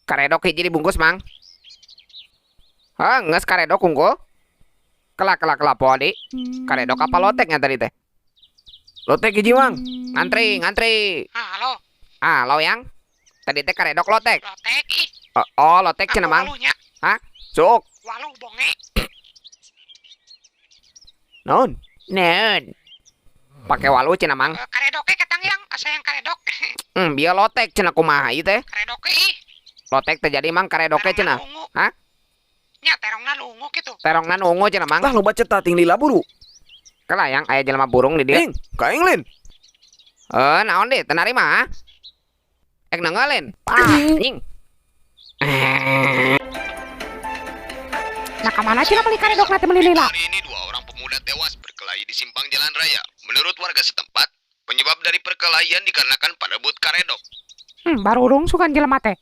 Karedok hiji dibungkus, Mang. Hah, nges karedok unggul. Kelak po, Adi. Karedok apa loteknya tadi teh? Lotek hiji, Mang. Ngantri. Halo, Halo, Yang. Tadi teh karedok lotek. lotek ih. Oh, lotek cenah, Mang. Walunya, Hah? Cuk. walu bonge. Naon? Nen. Pakai walu cenah, Mang. Karedoke ketang yang, asa yang karedok. Biar lotek cenah kumaha ieu teh. Karedoke ih. Lotek teh jadi, Mang, karedoke cenah. Lungu. Hah? Nya terongna lungu gitu. Terongnan ungu cenah, Mang. Lah lo baca tating lila buru. Kala yang aya jelema burung di dieu. Ing, kaing lin. Naon deh, teu narima. Ek nanggalin. Anjing. Nah, kemana sih beli karedok nanti melilila? Hari ini 2 orang pemuda tewas berkelahi di simpang jalan raya. Menurut warga setempat, penyebab dari perkelahian dikarenakan pada but karedok. Baru urung sukan jelema teh.